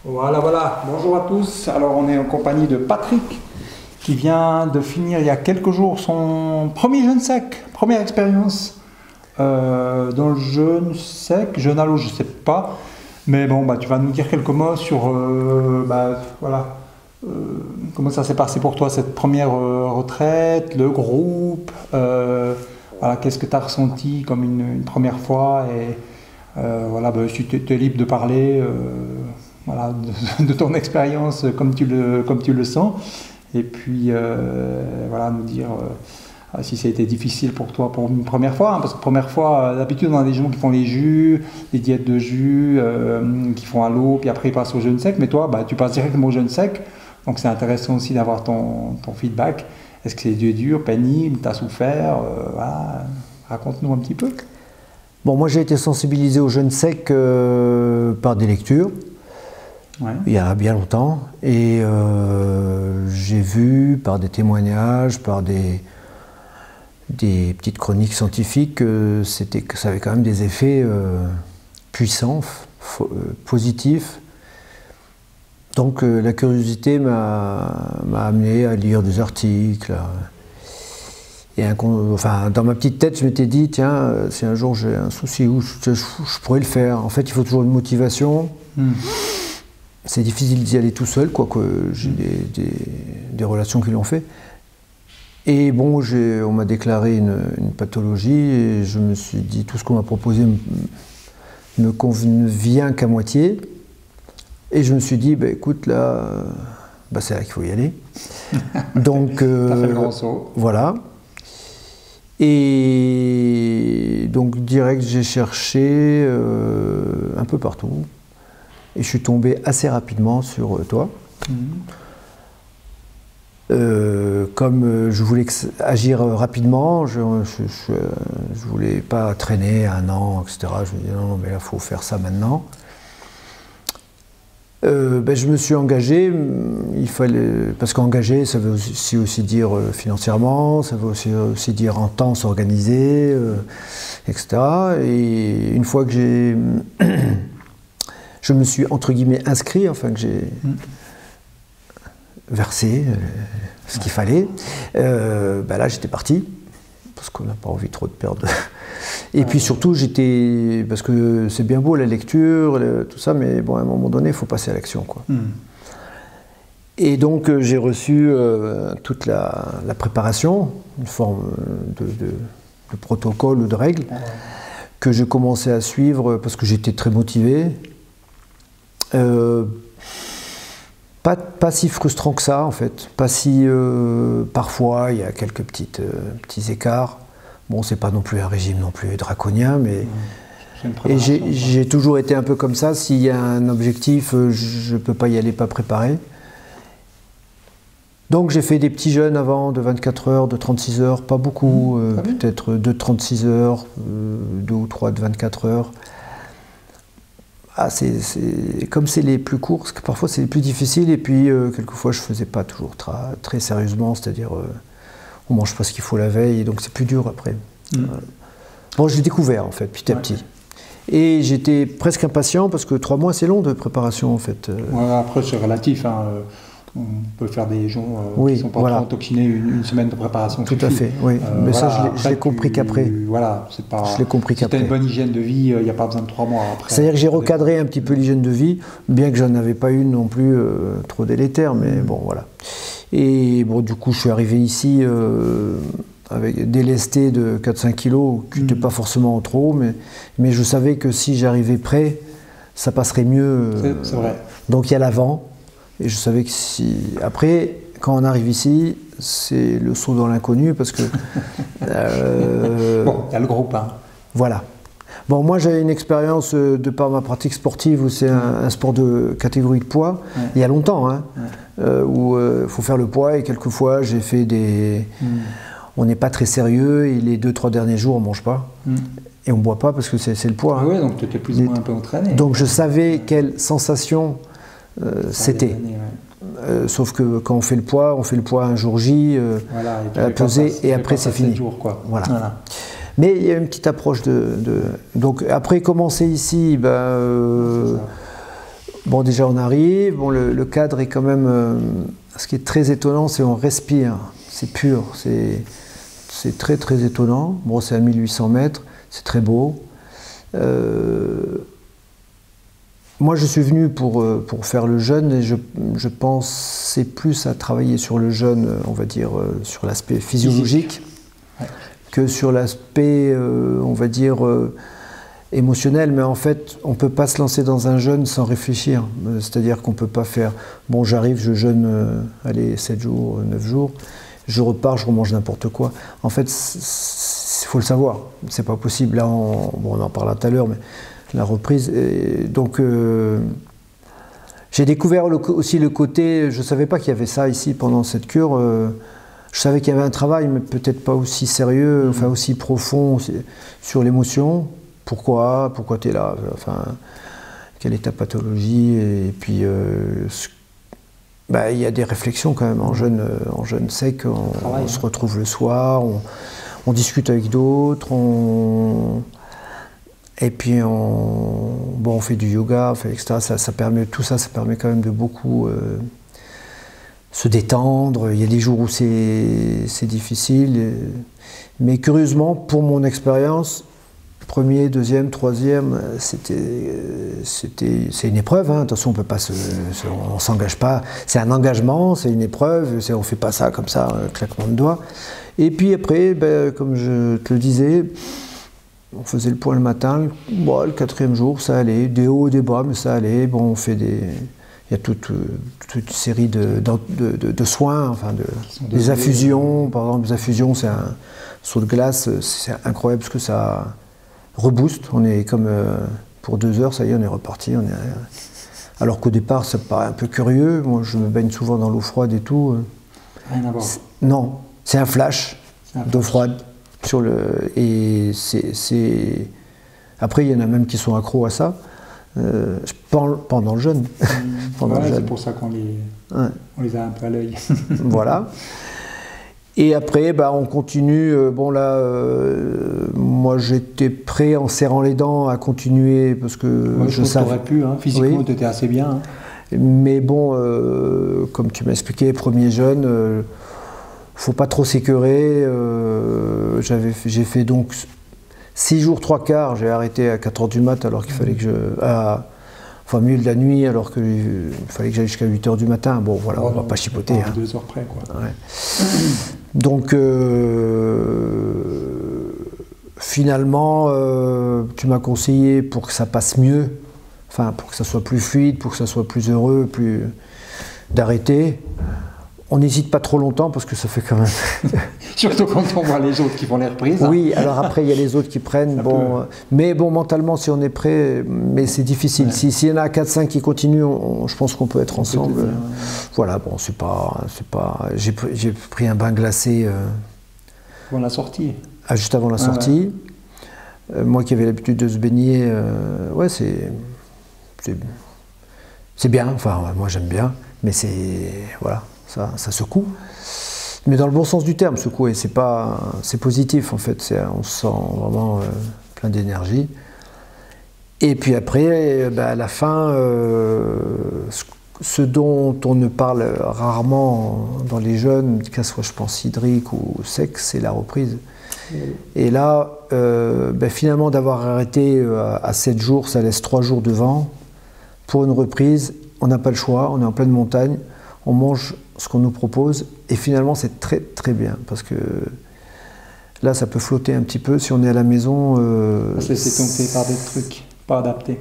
Voilà, voilà. Bonjour à tous. Alors, on est en compagnie de Patrick qui vient de finir il y a quelques jours son premier jeûne sec, première expérience dans le jeûne sec, jeûne à l'eau, je ne sais pas. Mais bon, tu vas nous dire quelques mots sur voilà, comment ça s'est passé pour toi cette première retraite, le groupe, voilà, qu'est-ce que tu as ressenti comme une première fois et voilà, si tu es libre de parler. Voilà, de ton expérience comme tu le sens, et puis voilà, nous dire si ça a été difficile pour toi pour une première fois, hein, parce que première fois, d'habitude on a des gens qui font les jus, des diètes de jus, qui font à l'eau, puis après ils passent au jeûne sec, mais toi tu passes directement au jeûne sec, donc c'est intéressant aussi d'avoir ton feedback. Est-ce que c'est dur, pénible, tu as souffert, voilà. Raconte-nous un petit peu. Bon, moi j'ai été sensibilisé au jeûne sec par des lectures. Ouais. Il y a bien longtemps, et j'ai vu par des témoignages, par des petites chroniques scientifiques que ça avait quand même des effets puissants, positifs. Donc la curiosité m'a amené à lire des articles. Enfin, dans ma petite tête, je m'étais dit, tiens, si un jour j'ai un souci où je pourrais le faire. En fait, il faut toujours une motivation. C'est difficile d'y aller tout seul, quoique j'ai des relations qui l'ont fait. Et bon, on m'a déclaré une pathologie et je me suis dit, tout ce qu'on m'a proposé me convient qu'à moitié. Et je me suis dit, écoute, là, c'est là qu'il faut y aller. Donc, t'as fait le grand saut. Voilà. Et donc, direct, j'ai cherché un peu partout. Et je suis tombé assez rapidement sur toi. Comme je voulais agir rapidement, je voulais pas traîner un an, etc. Je me disais non, mais là, il faut faire ça maintenant. Je me suis engagé, parce qu'engager, ça veut aussi dire financièrement, ça veut aussi dire en temps s'organiser, etc. Et une fois que je me suis entre guillemets inscrit, enfin que j'ai versé ce qu'il fallait, là j'étais parti, parce qu'on n'a pas envie trop de perdre. Et puis surtout parce que c'est bien beau la lecture, tout ça, mais bon, à un moment donné il faut passer à l'action, quoi. Et donc j'ai reçu toute la préparation, une forme de protocole ou de règles, que j'ai commencé à suivre parce que j'étais très motivé. Pas si frustrant que ça, en fait. Pas si parfois il y a quelques petits écarts. Bon, c'est pas non plus un régime non plus draconien, mais et j'ai toujours été un peu comme ça. S'il y a un objectif, je peux pas y aller pas préparé. Donc j'ai fait des petits jeûnes avant de 24 heures, de 36 heures, pas beaucoup, peut-être 2 de 36 heures, 2 ou 3 de 24 heures. Comme c'est les plus courts, parce que parfois c'est les plus difficiles, et puis quelquefois je ne faisais pas toujours très sérieusement, c'est-à-dire on ne mange pas ce qu'il faut la veille, et donc c'est plus dur après. Bon, j'ai découvert en fait, petit à petit. Et j'étais presque impatient, parce que 3 mois c'est long de préparation en fait. Après c'est relatif, hein. On peut faire des gens qui ne sont pas trop intoxinés une semaine de préparation. Tout à fait, oui. Mais ça, je l'ai compris qu'après. Voilà, c'est pas. Je l'ai compris qu'après. Si tu as une bonne hygiène de vie, il n'y a pas besoin de 3 mois après. C'est-à-dire que j'ai recadré un petit peu l'hygiène de vie, bien que je n'en avais pas une non plus trop délétère, mais bon, voilà. Et bon, du coup, je suis arrivé ici avec des lestés de 4-5 kilos, qui n'étaient pas forcément trop, mais je savais que si j'arrivais prêt, ça passerait mieux. C'est vrai. Donc il y a l'avant. Et je savais que si... Après, quand on arrive ici, c'est le saut dans l'inconnu, parce que... Bon, il y a le groupe, hein. Voilà. Bon, moi, j'avais une expérience de par ma pratique sportive, où c'est un sport de catégorie de poids, il y a longtemps, hein, où il faut faire le poids, et quelquefois, j'ai fait des... On n'est pas très sérieux, et les 2-3 derniers jours, on ne mange pas. Et on ne boit pas, parce que c'est le poids. Oui, donc tu étais plus ou moins un peu entraîné. Donc je savais quelle sensation... c'était. Sauf que quand on fait le poids un jour J, pesé, et après c'est fini. Jours, quoi. Voilà. Mais il y a une petite approche Donc après commencer ici, Bon, déjà on arrive, bon, le cadre est quand même... ce qui est très étonnant, c'est qu'on respire, c'est pur, c'est très très étonnant. Bon, c'est à 1800 mètres, c'est très beau. Moi, je suis venu pour faire le jeûne et je pensais plus à travailler sur le jeûne, on va dire, sur l'aspect physiologique, que sur l'aspect, on va dire, émotionnel. Mais en fait, on ne peut pas se lancer dans un jeûne sans réfléchir. C'est-à-dire qu'on ne peut pas faire, bon, j'arrive, je jeûne, allez, 7 jours, 9 jours, je repars, je remange n'importe quoi. En fait, il faut le savoir, c'est pas possible. Là, on en parlera tout à l'heure, mais la reprise. Donc, j'ai découvert aussi le côté, je ne savais pas qu'il y avait ça ici pendant cette cure. Je savais qu'il y avait un travail, mais peut-être pas aussi sérieux, enfin aussi profond sur l'émotion. Pourquoi tu es là, enfin, quelle est ta pathologie? Et puis, il y a des réflexions quand même en jeûne sec. On se retrouve le soir, on discute avec d'autres, et puis on fait du yoga, etc. Ça permet quand même de beaucoup se détendre. Il y a des jours où c'est difficile, mais curieusement, pour mon expérience, premier, deuxième, troisième, c'est une épreuve. Hein. Attention, on ne s'engage pas. C'est un engagement, c'est une épreuve. On ne fait pas ça comme ça, un claquement de doigts. Et puis après, comme je te le disais, on faisait le point le matin. Bon, le 4e jour, ça allait. Des hauts et des bas, mais ça allait. Bon, on fait il y a toute une série de soins, enfin des infusions. Par exemple, les infusions, c'est un saut de glace. C'est incroyable parce que ça rebooste. On est comme pour 2 heures, ça y est, on est reparti. Alors qu'au départ, ça paraît un peu curieux. Moi, je me baigne souvent dans l'eau froide et tout. Rien à voir. Non, c'est un flash d'eau froide. Et après, il y en a même qui sont accros à ça pendant le jeûne. C'est pour ça qu'on les a un peu à l'œil. Voilà. Et après, on continue. Bon là, moi j'étais prêt en serrant les dents à continuer parce que je savais. T'aurais pu, hein. Physiquement, tu étais assez bien. Hein. Mais bon, comme tu m'as expliqué, premier jeûne, faut pas trop s'écœurer. J'ai fait donc 6 jours 3 quarts. J'ai arrêté à 4h du mat alors qu'il fallait que enfin, milieu de la nuit, alors qu'il fallait que j'aille jusqu'à 8h du matin. Bon, voilà, on va pas chipoter. 2 heures près, quoi. Ouais. Donc, finalement, tu m'as conseillé pour que ça passe mieux, enfin, pour que ça soit plus fluide, pour que ça soit plus heureux, d'arrêter. On n'hésite pas trop longtemps parce que ça fait quand même... Surtout quand on voit les autres qui font les reprises. Oui, alors après, il y a les autres qui prennent. Mais bon, mentalement, si on est prêt, mais c'est difficile. Ouais. S'il y en a 4-5 qui continuent, je pense qu'on peut être ensemble. Voilà, bon, c'est pas... J'ai pris un bain glacé... Avant la sortie. Juste avant la sortie. Ouais. Moi qui avais l'habitude de se baigner, ouais, c'est bien. Enfin, moi, j'aime bien. Mais voilà. Ça secoue, mais dans le bon sens du terme, secouer, c'est positif en fait, on se sent vraiment plein d'énergie. Et puis après, à la fin, ce dont on ne parle rarement dans les jeûnes, qu'à soit je pense hydrique ou sec, c'est la reprise. Et là, finalement d'avoir arrêté à 7 jours, ça laisse 3 jours devant. Pour une reprise, on n'a pas le choix, on est en pleine montagne, on mange ce qu'on nous propose, et finalement c'est très très bien, parce que là ça peut flotter un petit peu, si on est à la maison... c'est tombé par des trucs pas adaptés.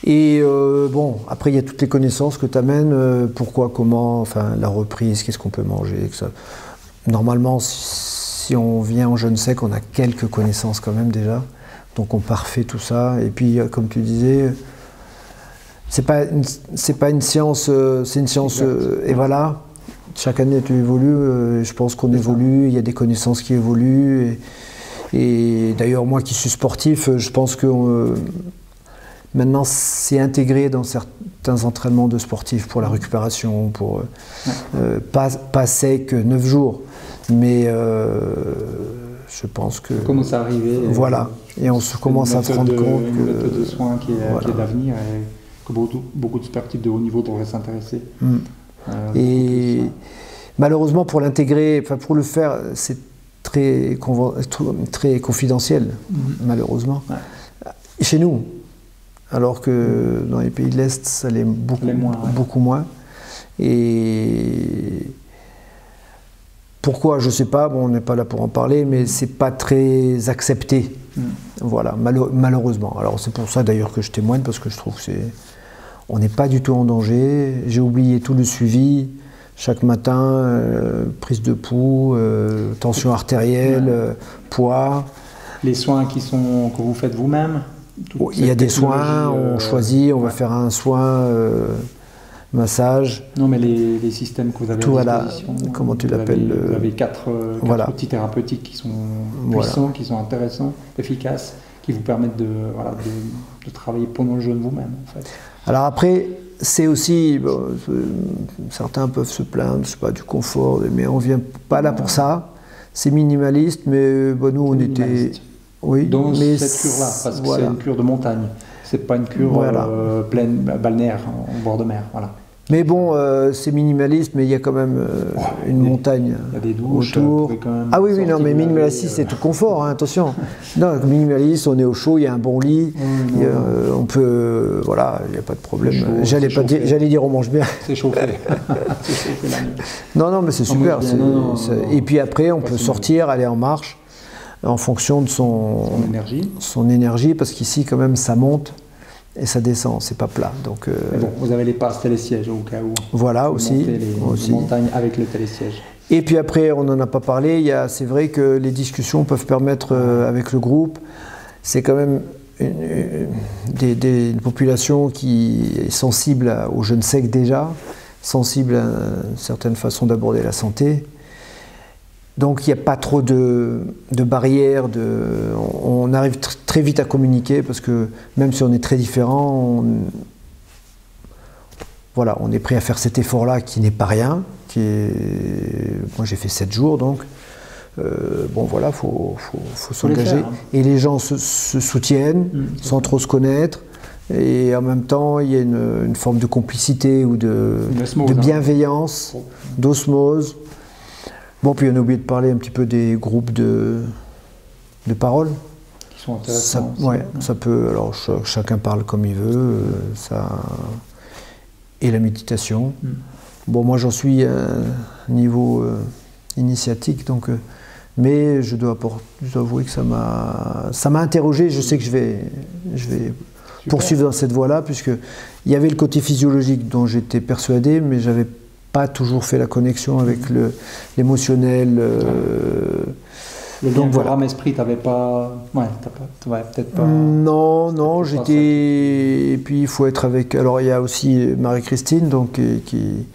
Et bon, après il y a toutes les connaissances que tu amènes, pourquoi, comment, enfin la reprise, qu'est-ce qu'on peut manger, que ça... Normalement, si on vient en jeûne sec, on a quelques connaissances quand même déjà, donc on parfait tout ça, et puis comme tu disais... C'est pas une science, c'est une science, et voilà, chaque année tu évolues, je pense qu'on évolue, il y a des connaissances qui évoluent, et d'ailleurs moi qui suis sportif, je pense que maintenant c'est intégré dans certains entraînements de sportifs pour la récupération, pour pas sec 9 jours, mais je pense que... Ça commence à arriver. Voilà, et on se commence à se rendre compte que... Une méthode de soins qui est d'avenir. que beaucoup de sportifs de haut niveau devraient s'intéresser. Et malheureusement, pour l'intégrer, enfin pour le faire, c'est très confidentiel, malheureusement. Chez nous, alors que dans les pays de l'Est, ça l'est beaucoup moins. Et pourquoi, je ne sais pas, bon, on n'est pas là pour en parler, mais c'est pas très accepté. Voilà, malheureusement. Alors c'est pour ça d'ailleurs que je témoigne, parce que je trouve que on n'est pas du tout en danger. J'ai oublié tout le suivi. Chaque matin, prise de pouls, tension artérielle, poids. Les soins que vous faites vous-même? Il y a des soins, on choisit, on va faire un soin, massage. Non, mais les systèmes que vous avez à disposition. Comment tu l'appelles? Vous avez quatre outils thérapeutiques qui sont puissants, qui sont intéressants, efficaces, qui vous permettent de travailler pendant le jeûne vous-même, en fait. Alors après, c'est aussi, certains peuvent se plaindre, je sais pas, du confort, mais on vient pas là pour ça. C'est minimaliste, mais nous on était... Oui, dans cette cure-là, parce que c'est une cure de montagne. C'est pas une cure pleine, balnéaire, en bord de mer. Voilà. Mais bon, c'est minimaliste, mais il y a quand même une montagne il y a des douches, autour. Oui, non, mais minimaliste, c'est tout confort, hein, attention. Non, minimaliste, on est au chaud, il y a un bon lit, on peut, voilà, il n'y a pas de problème. J'allais dire on mange bien. C'est chauffé. C'est chauffé la nuit. Non, mais c'est super. Et puis après, on peut sortir, aller en marche, en fonction de son énergie, parce qu'ici, quand même, ça monte. Et ça descend, c'est pas plat. Donc, bon, vous avez les passes télésièges au cas où. Voilà, aussi. Les montagnes avec le télésiège. Et puis après, on n'en a pas parlé, c'est vrai que les discussions peuvent permettre, avec le groupe, c'est quand même une population qui est sensible aux jeunes secs déjà, sensible à une certaine façon d'aborder la santé. Donc il n'y a pas trop de barrières, on arrive très vite à communiquer, parce que même si on est très différents, on est prêt à faire cet effort-là qui n'est pas rien. Moi j'ai fait 7 jours, donc faut s'engager. Et les gens se soutiennent sans trop se connaître. Et en même temps, il y a une forme de complicité ou de bienveillance, d'osmose. Bon, puis on a oublié de parler un petit peu des groupes de parole. Qui sont intéressants. Ça peut. Alors chacun parle comme il veut. Et la méditation. Bon, moi j'en suis à un niveau initiatique, donc. Mais je dois avouer que ça m'a interrogé. Je sais que je vais poursuivre dans cette voie-là, puisque il y avait le côté physiologique dont j'étais persuadé, mais j'avais pas toujours fait la connexion avec l'émotionnel. Le lien corps-âme-esprit, t'avais pas... peut-être pas... Non, j'étais... Et puis il faut être avec... Alors il y a aussi Marie-Christine, donc, qui...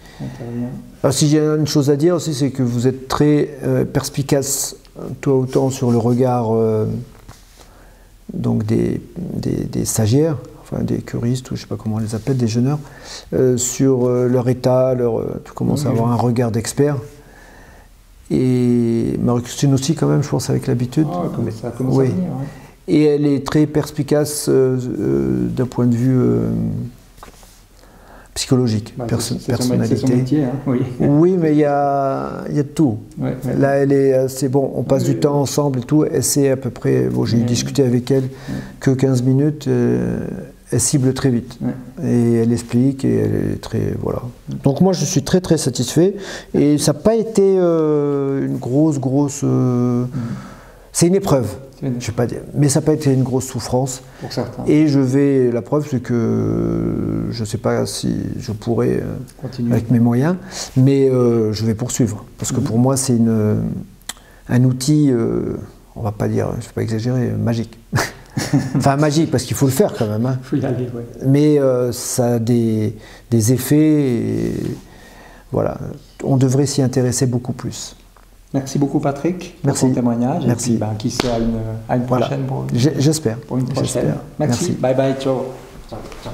Alors si j'ai une chose à dire aussi, c'est que vous êtes très perspicace, toi autant sur le regard donc des stagiaires, enfin des curistes, ou je ne sais pas comment on les appelle, des jeûneurs, sur leur état, tu commences à avoir un regard d'expert. Et Marie-Christine aussi, quand même, je pense, avec l'habitude. Ça commence à venir, Et elle est très perspicace d'un point de vue psychologique, personnalité. C'est son métier, oui. Oui, mais il y a de tout. Là, c'est bon, on passe du temps ensemble et tout. Elle sait à peu près, j'ai discuté avec elle que 15 minutes, elle cible très vite. Et elle explique, et elle est très... Voilà. Donc moi, je suis très très satisfait. Et ça n'a pas été une grosse... C'est une épreuve. Je vais pas dire, mais ça n'a pas été une grosse souffrance. Pour certains. Et la preuve, c'est que je ne sais pas si je pourrais continuer avec mes moyens, mais je vais poursuivre. Parce que pour moi, c'est un outil, on va pas dire, je ne vais pas exagérer, magique. Enfin, magique, parce qu'il faut le faire quand même. Il faut y aller, oui. Mais ça a des effets, et voilà. On devrait s'y intéresser beaucoup plus. Merci beaucoup Patrick pour ton témoignage. Merci. Et puis, qui sait à une prochaine. J'espère. Pour une prochaine. Merci. Bye bye. Ciao. Ciao.